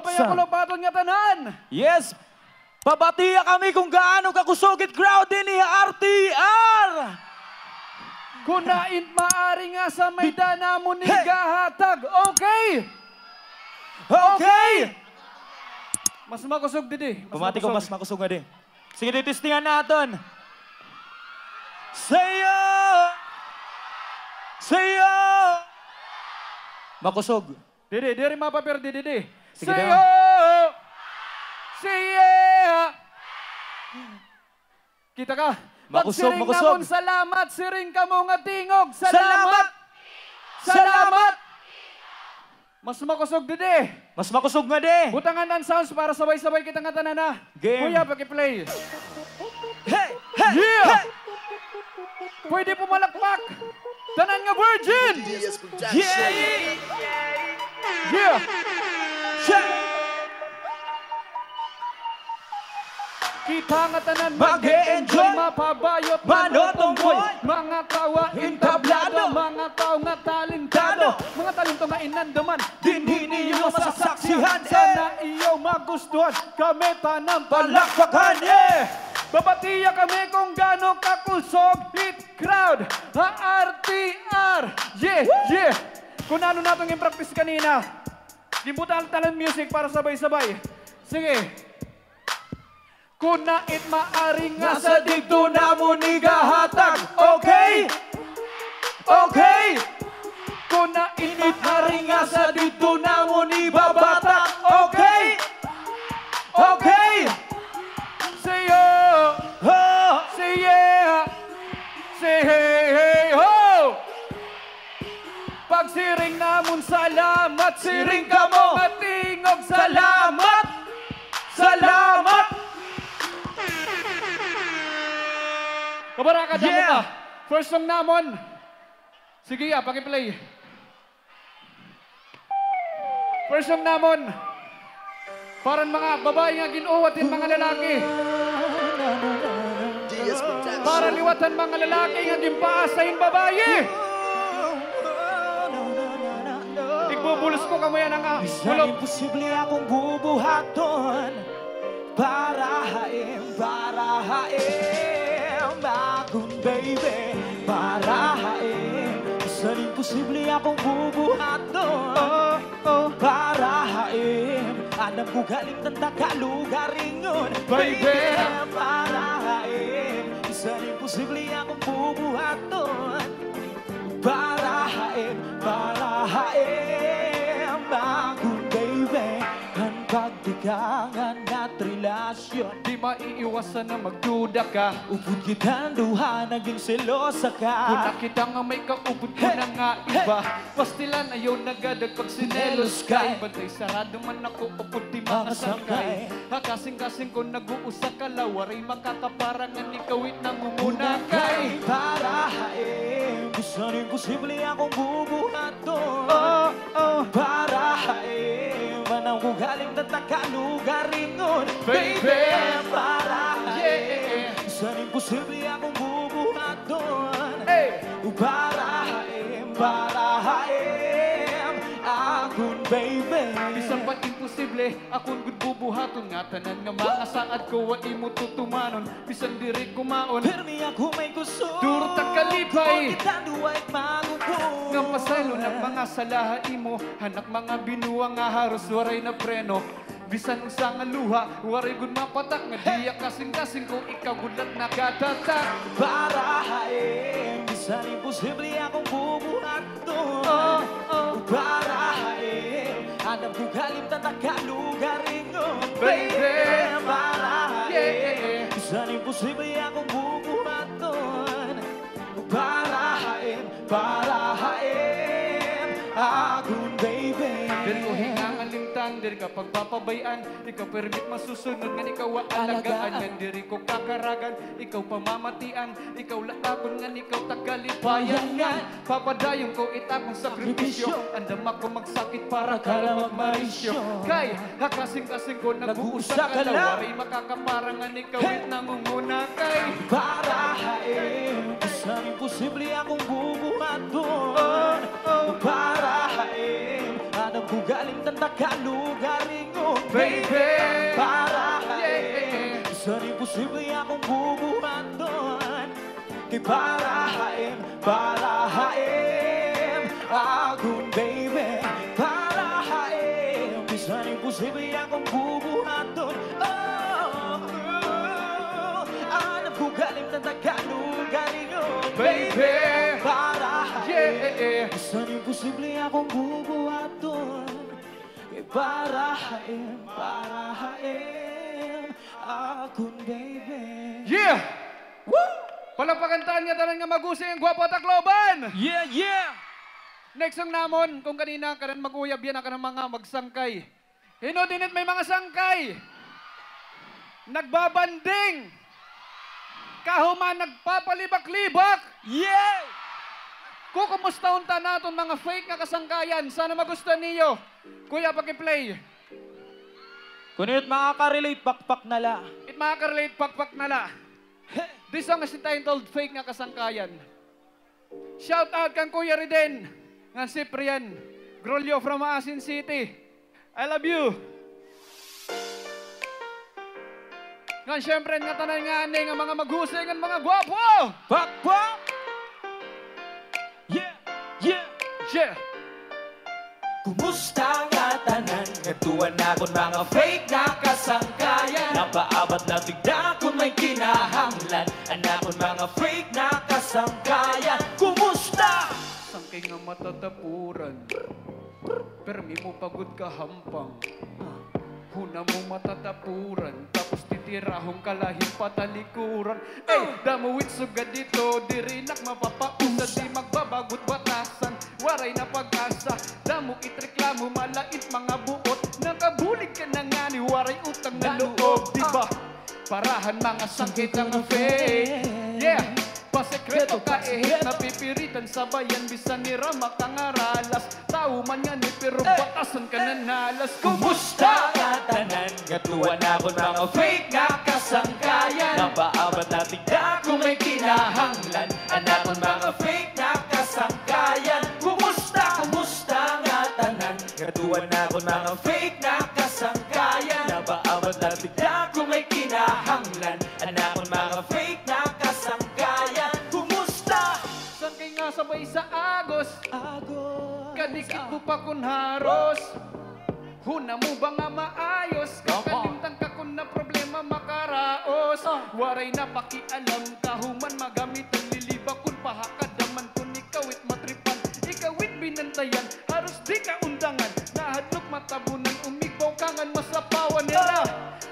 Mapaya ko paton nga tanan. Yes! Pabatiya kami kung gaano kakusugit crowd din ni RTR! Kunain maari nga sa maydana mo ni gahatag. Okay? Okay! Mas makusog didi. Pamati ko mas makusog nga din. Sige, titistingan natin. Sayo! Sayo! Makusog. Didi, diri mapapir didi. Sige, Sayo! Siya! Kita ka? Makusog, Magsiring makusog. namon salamat, siring ka mo nga tingog. Salamat! Salamat! Mas makusog didi. Mas makusog nga din. Butangan ng sounds para sabay-sabay kita nga tanan na. Game. Kuya, paki-play. Hey! Hey! Yeah! Hey! Pwede pumalakpak. Tanan nga virgin. Yeah! Yeah! Yeah! Kita nga tanan Mag-e-enjoy, mapabayot, manotomboy, mga tawa, entablado, mga tao nga talentado, mga talento nga inandaman, Dinhi niyo masasaksihan, sana iyo magustuhan, kami tanang palakpakan, yeah! Babatiya kami kung gano'ng kakusog, hit crowd, RTR, yeah, yeah! Kung ano natong i-practice kanina, limbutan talent music para sabay-sabay. Sige. Kuna it maari nga sa dito na mo ni gahatag. Okay? Okay? Kuna it maari nga sa dito na mo ni babatak. Okay? Okay? Say yo! Ho! Say yeah! Say hey hey ho! Pagsiring namon salamat, siring ka mo matingog. Salamat! Salamat! Kabaraka, damo ka. First song namon. Sige, paki-play. First song namon. Parang mga babae nga ginuwatin mga lalaki. Para liwatan mga lalaki nga gimpaasahin babae. Igbubulos ko kamuya nga. Minsan imposible akong bubuhaton para haim, bakun baby, para haim. Minsan imposible akong bubuhaton para haim. Alam ko galing ng Tagalugaringon, baby, para haim. Minsan imposible akong bubuhaton para haim, bakun baby. Ang pagtigangan at relasyon, Di maiiwasan na magduda ka. upod kitang duha, naging selosa ka. Kung nakita nga may kaupod ko na nga iba, pastilan ayaw nagadag pag sinelos kay. Bantay sarado man ako upod di mga sangkay. Hakasing-kasing ko nag-uusa ka lawaray makakaparangan ikawit na mumuna kay. Para haim, minsan imposible akong bubuhaton. Para haim, manang ko galing ng Tagalugaringon, baby, para haim. Minsan imposible akong bubuhaton. Para haim, akon baby. Bisan ba't imposible, akong good bubuhaton nga tanan nga mga saad ko wa imo tutumanon. Bisan diri kumaon, Permi ako may gusto, Durot ang kalipay. kung kitang duwa'y magugong. nga pasaylo ng mga salaha imo, hanak mga binuwa nga haros waray na preno. Bisan usa nga luha, waray gud mapatak nga diya kasing-kasing ko ikaw gulat nagadatak. Para haim, bisan imposible akong bubuhaton. Para haim, alam ko galing ng Tagalugaringon, baby, para haim. Bisan imposible akong bubuhaton. Para haim, akon baby. Diri ko hingangan lintang, diri ka pagpapabayan, ikaw permit masusunod nga ikaw alagaan, nga diri ko kakaragan, ikaw pamamatian, ikaw latakon nga ikaw tagalipayan nga. Papadayon ko itakong sakripisyo, andam ako magsakit para ka lang magmarisyo. Kay hakasing-kasing ko nag-uusa ka lawaray makakaparangan ikaw nangunguna kay. Para haim, bisan imposible akong bubuhaton. Para haim, alam ko galing ng Tagalog, galingon, Baby. para Yeah. Isang imposible akong bubuhan doon. Kay parahain, parahain akong baby, parahain. Isang imposible akong bubuhan doon. Alam ko galing ng Tagalog, galingon, Baby. parahain. Yeah. Isang imposible akong bubuhat doon. Kay parahain, parahain akong baby. Yeah! Woo! Palagpakantaan nga tanan nga magusing ang gwapo at akloban! Yeah, yeah! Next ang namon, kung kanina ka rin mag-uyab yan ka ng mga magsangkay. Hinudinit may mga sangkay. Nagbabanding. Kahuman nagpapalibak-libak. Yeah! Kukumusta unta naton mga fake nga kasangkayan. Sana magustuhan niyo. Kuya, paki-play. Kunit makaka-relate, pakpak na la. It makaka-relate, pakpak na la. This song is entitled Fake nga Kasangkayan. Shout out kang Kuya Riden, nga Cyprian, Grolyo from Asin City. I love you. Nga syempre nga tanan nga ani nga mga maghusay nga mga gwapo. Pakpak! Yeah! Yeah! Yeah. Kumusta nga tanan? Ngatuan ako mga fake na kasangkayan. Napaabot na tigda kung may kinahanglan. Anakon mga fake na kasangkayan. Kumusta? Sangkay nga matatapuran. Permi mo pagod ka hampang. Huna mo matatapuran. Tapos titirahong kalahing patalikuran. Damuwit sugad dito. Dirinak mapapausad. Di magbabagot batasan. Waray na pag-asa. Damo itreklamo. Malait mga buot. Nakabulig ka na nga ni waray utang na loob. Diba? Parahan mga sakit ang fake. Yeah! Pasekreto ka napipiritan sa bayan. Bisan ni Rama kang aralas. Tao man yan pero batasan ka na nalas. Kumusta nga tanan? Ngatuan ako mga fake nga kasangkayan. Napaabot na tigda kung may kinahanglan. Anakon mga fake na kasangkayan. Kumusta? Kumusta nga tanan? Ngatuan ako mga fake na kasangkayan. Napaabot na tigda kung may kinahanglan. Anakon mga fake na kasangkayan. Kumusta? San kay nga sabay sa agos? Agos. Kadikit mo pa kun haros. Huna mo ba nga maayos? Kakalimtan ka kun na problema makaraos. Waray na pakialam kahuman magamit ang lilibak kun pahakadaman kun ikawit matripan. Ikawit binantayan haros di ka undangan. Nahadlok matabunan umigbaw kangan masapawan nila.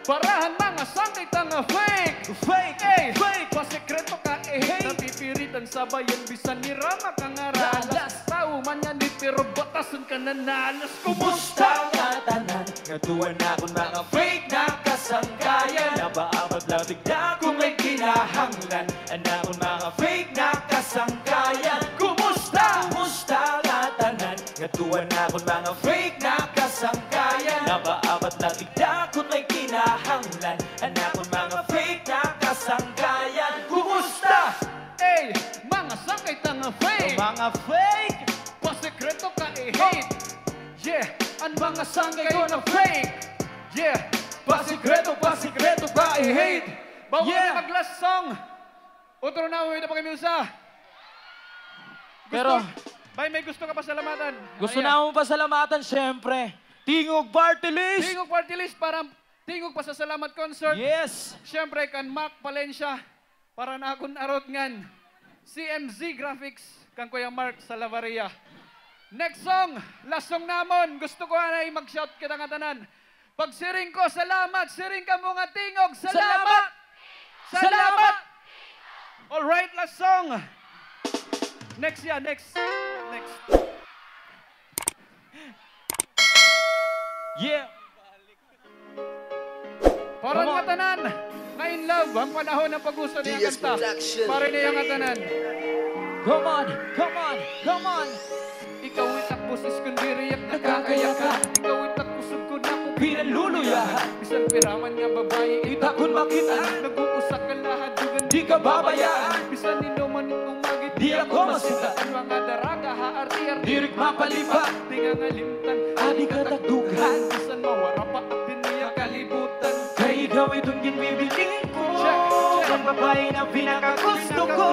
Parahan mga sangkay tanga fake. Fake! Fake! Pasekreto ka napipiritan sa bayan. Bisan ni Rama kang aralas. Tao man yan di pero batasan ka na nalas. Kumusta nga tanan? Ngatuan ako mga fake na kasangkayan. Napaabot lang tigda kung may kinahanglan. Anakon mga fake na kasangkayan. Kumusta? Kumusta nga tanan? Ngatuan ako mga fake na kasangkayan. Napaabot lang tigda kung may kinahanglan. Anakon mga fake na kasangkayan. Kumusta? Mga sangkay tanga fake. Mga fake! Pasekreto ka hate. Yeah, ang mga sangkay ko na fake. Yeah, pasekreto ka hate. Bago Yeah. na mag-last song. Otro na, uwi na pa kami usa. Pero, Bay, may gusto ka pa salamatan. gusto na akong pasalamatan, syempre. Tingog Party List! Tingog party list para tingog pa sa salamat concert. Yes! Siyempre, kan Mark Palencia. Para na akong arot ngan. CMZ Graphics. Kan Kuya Mark Salavaria. Next song, last song namon. Gusto ko na mag-shout kita nga tanan. Pag siring ko, salamat. Siring ka mo nga tingog. Salamat! Salamat! Alright, last song. Next ya, next. Next. Yeah! Para Come on. nga tanan. Na in love, ang panahon ng pag-gusto niya DS kanta. Production. Para niya nga tanan. Come on! Come on! Come on! Ikaw itak busis kung diriyak nakakaya ka. Ikaw itak kusog ko na kung Pinaluluyahan. Bisan piraman nga babae Ita kung makita, nag-uusak ka lahat dugan di ka babayaan. Bisan ninuman umagit Di ako masita. Ang mga daraga haarti Dirik mapalipat, di nga ngalimtan. adi katakdukan. Bisan mawara pa at diniya kalibutan. Kay ikaw itong ginbibiling ko. Check, check. Ang babae na pinakagusto ko.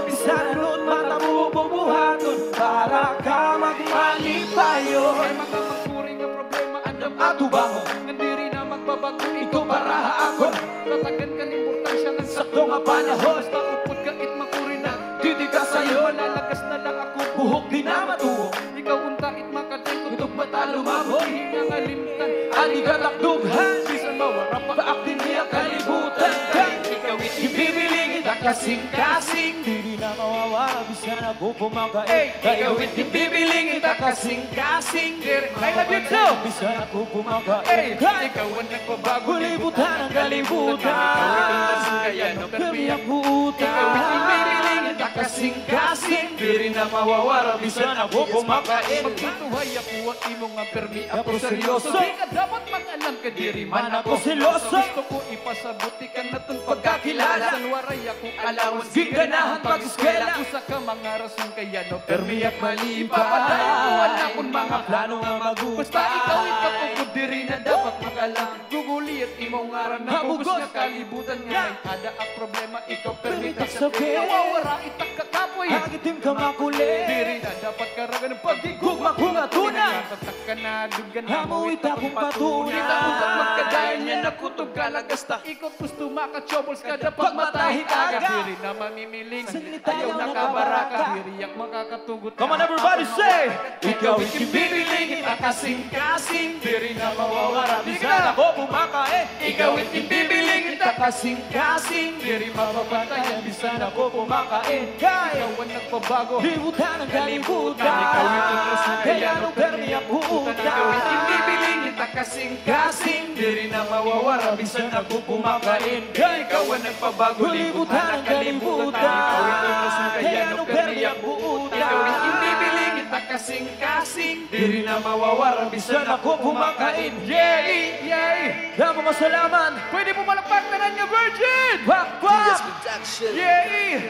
Bisan noon mata mo bubuhaton para ka magmalipayo. May mga magkuring nga problema andam Ato ba mo? nga diri na magbabago Ito para ako. Tatagan ka ng importansya ng Sakto nga panahon. Basta upod ka it makuri na. Didi ka sa'yo. Malalagas na lang ako. Buhok di na matuho. Ikaw unta it makadeng Itong mata lumabot. Hindi nga ngalimtan. Adi katakdukan. Bisan mawara pa Paak din niya kalibutan. Ikaw Ibibiling kita kasing-kasing. Di na mawawala bisan ako pumakain. Hey, Kayo ibibiling kita kasing-kasing. I love you too. Bisan ako pumakain. Hey, ikaw ang nagbabago. Kulibutan ang kalibutan. Kaya no Kamiyak Ikaw buutan. ibibiling Kita kasing-kasing. Di na mawawala bisan ako pumakain. Magkituhay ako ang imong nga permi. Ako Ako seryoso. seryoso. Di ka dapat mag-alam ka diri man Man ako. ako seloso. Gusto ko ipasabuti ka na itong pagkakilala. San waray akong allowance. Giganahan pag-eskwela. Usa ka mga rason kaya no Permiyak malipa. Ipapadayon akong mga plano nga magupa. Basta ikaw ikapugod diri na dapat mag-alam. Guguli at imong ngaran na Habugos. bugos na kalibutan nga. Ada ang problema ikaw permita sa Sabi. nawawara itak kakapoy. Hagitim ka makulit. Diri na dapat karagan ng Gugma kung atuna. Tatak ka na dugan Hamuit akong patunay. Kita usap magkadayan niya nakutog kalagasta. Ikaw gusto makachobols ka dapat matahit aga. Diri na mamimiling. Ayaw nakabaraka. Diri yak makakatugot. Come on everybody say! Ikaw ikibibiling kita kasing-kasing. Diri na mawawala bisan ako pumakain. Ikaw ikibibiling kita kasing-kasing. Diri mapapantayan bisan ako pumakain. Kaya Ikaw ang nagpabago. libutan ang kalibutan. Ikaw itong rason Kaya nung permi ang buutan. Ikaw ikibibiling kita kasing-kasing. Diri na mawawala bisan ako pumakain. Kaya ikaw ang nagpabago. Libutan ang kalibutan. Ikaw itong rason Kaya nung permi ang buutan. Ikaw ikibibiling kita kasing-kasing. Diri na mawawala bisan ako pumakain. Yay! Yay! Kaya mga salamat. Pwede mo malakpak na ng Virgin! Wak! Wak! Yay!